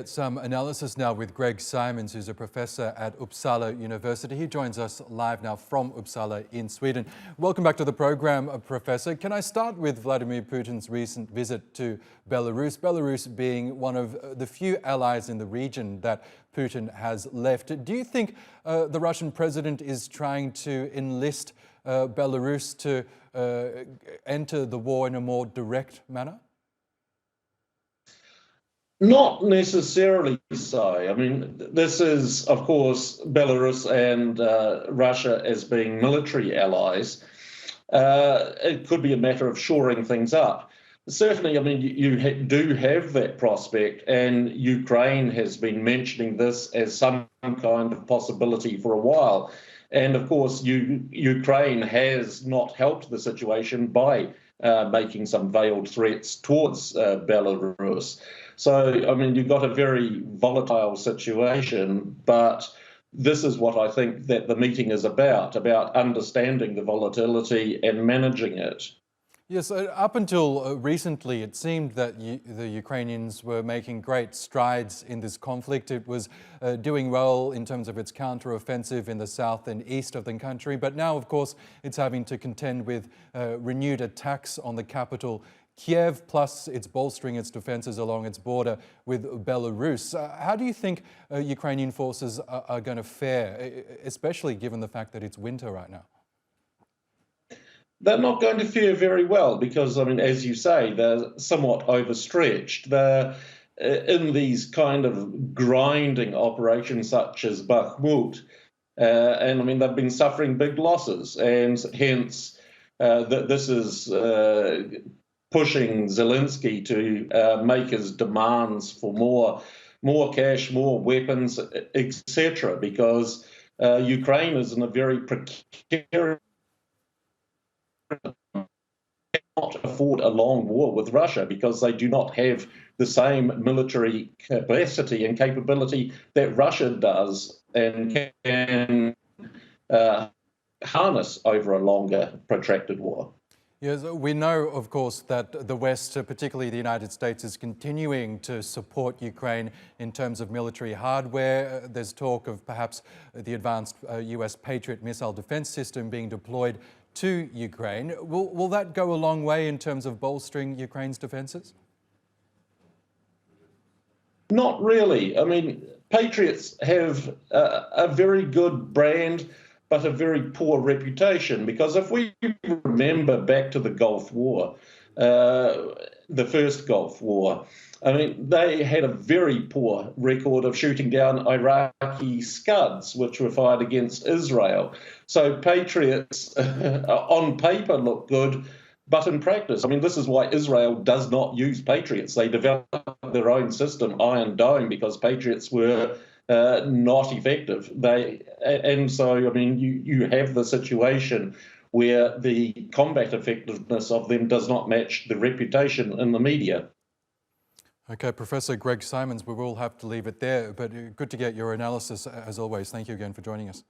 Some analysis now with Greg Simons, who's a professor at Uppsala University. He joins us live now from Uppsala in Sweden. Welcome back to the program, Professor. Can I start with Vladimir Putin's recent visit to Belarus? Belarus being one of the few allies in the region that Putin has left. Do you think the Russian president is trying to enlist Belarus to enter the war in a more direct manner? Not necessarily so. I mean, this is, of course, Belarus and Russia as being military allies. It could be a matter of shoring things up. Certainly, I mean, you do have that prospect, and Ukraine has been mentioning this as some kind of possibility for a while. And of course, Ukraine has not helped the situation by making some veiled threats towards Belarus. So, I mean, you've got a very volatile situation, but this is what I think that the meeting is about understanding the volatility and managing it. Yes, up until recently, it seemed that the Ukrainians were making great strides in this conflict. It was doing well in terms of its counter-offensive in the south and east of the country. But now, of course, it's having to contend with renewed attacks on the capital, Kiev, plus it's bolstering its defenses along its border with Belarus. How do you think Ukrainian forces are going to fare, especially given the fact that it's winter right now? They're not going to fare very well because, I mean, as you say, they're somewhat overstretched. They're in these kind of grinding operations such as Bakhmut. And, I mean, they've been suffering big losses. And hence, this is pushing Zelensky to make his demands for more cash, more weapons, etc. Because Ukraine is in a very precarious cannot afford a long war with Russia because they do not have the same military capacity and capability that Russia does and can harness over a longer protracted war. Yes, we know, of course, that the West, particularly the United States, is continuing to support Ukraine in terms of military hardware. There's talk of perhaps the advanced US Patriot missile defense system being deployed to Ukraine. Will that go a long way in terms of bolstering Ukraine's defenses? Not really. I mean, Patriots have a very good brand, but a very poor reputation, because if we remember back to the Gulf War, the first Gulf War, I mean, they had a very poor record of shooting down Iraqi Scuds, which were fired against Israel. So Patriots on paper look good, but in practice, I mean, this is why Israel does not use Patriots. They developed their own system, Iron Dome, because Patriots were not effective. And so, I mean, you have the situation where the combat effectiveness of them does not match the reputation in the media. Okay, Professor Greg Simons, we will have to leave it there, but good to get your analysis as always. Thank you again for joining us.